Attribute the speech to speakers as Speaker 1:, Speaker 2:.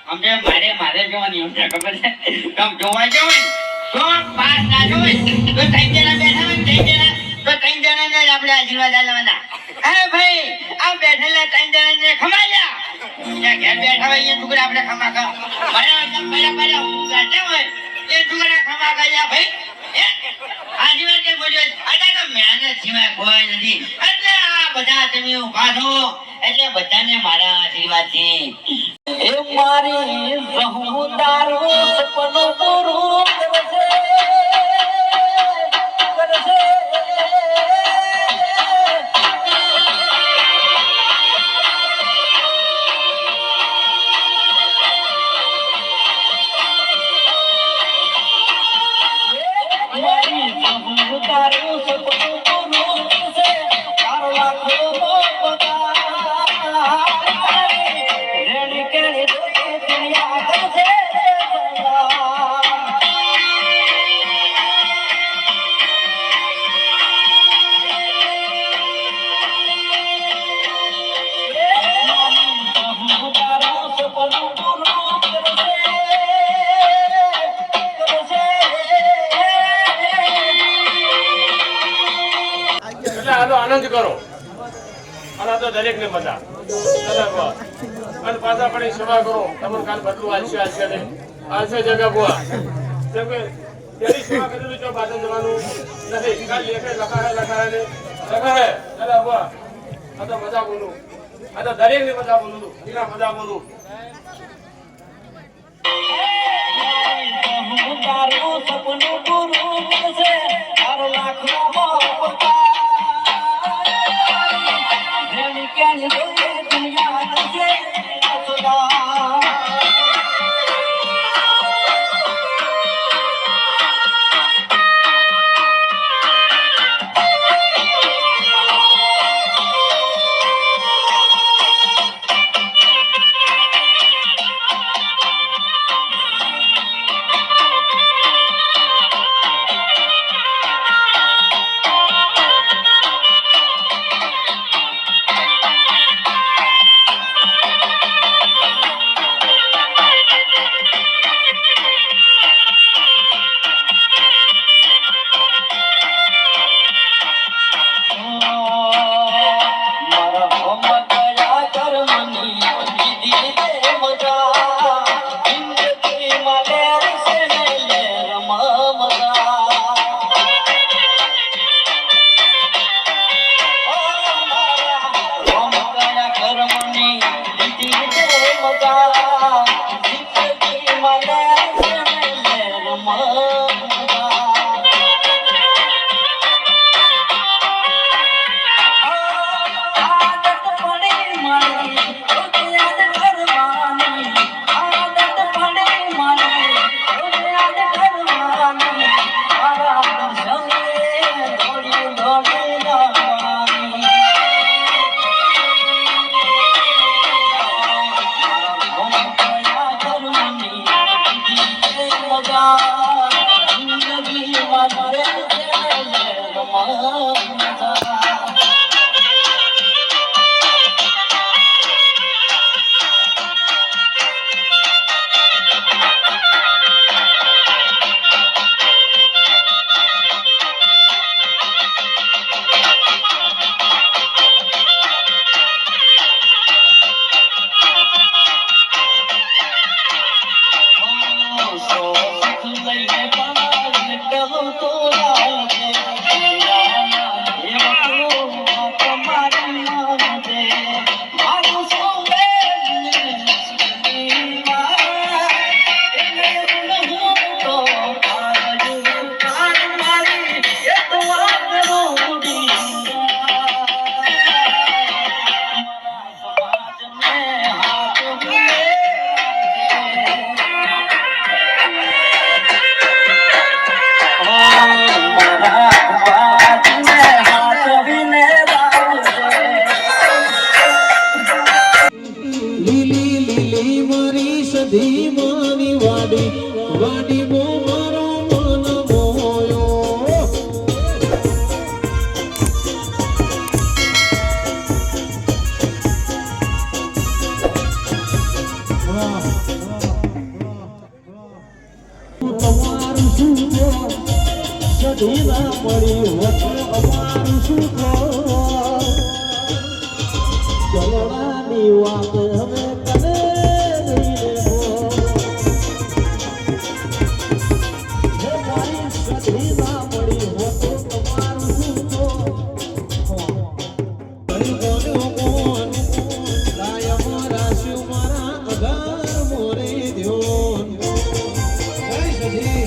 Speaker 1: અમને મારે જોવાની અમને ખબર છે તમ જોવા જવું તો પાસ ના જોઈ તો ત્રણ જણા બેઠા હોય ત્રણ જણા તો ત્રણ જણાને જ આપણે આશીર્વાદ આલવાના હે ભાઈ આ બેઠેલા ત્રણ જણાને ખમાયા ત્યાં ઘેર બેઠા હોય એ ટુકડા આપણે ખમા ખા બડા ગાતા હોય એ ટુકડા ખમા કર્યા ભાઈ આશીર્વાદ કે બોલ્યો આ તો મહેનત સિવાય કોઈ નથી એટલે આ બધા તમે ઉભા થો એટલે બધાને મારા આશીર્વાદ છે એ મારી રહું તારું સપનું પૂરું કરશે મારી રહું તારું સપનું પૂરું કરશે તારો લાખો
Speaker 2: આનંદ કરો અને તો દરેક ને મજા અને પાછા પડી સેવા કરો તમને કાલ બદલું આલશે જગા બુઆ જેમ કે તેની સેવા કરેલું જો બાજુ જવાનું નથી કાલ લેખે લખાય દાદા બુઆ આ તો મજા બોલું આ તો દરેક ની મજા બોલું એના મજા બોલું
Speaker 1: તારું સપનું પૂરું કરશે તારો લાખો
Speaker 3: ધીમાની વાડી વાડી મો મારો મન મોયો વાહ તમારું શું કહો? સધી ના પડી હોત અમારું શું કહો? ચલણાની વાત હવે કને લઈને હો? હે મારી સધી ના પડી હોત તમારું શું કહો? કઈ બોલ્યો કોણ? કાયમ રાશ્યું મારા અગાર મોરે દ્યોન. જય સધી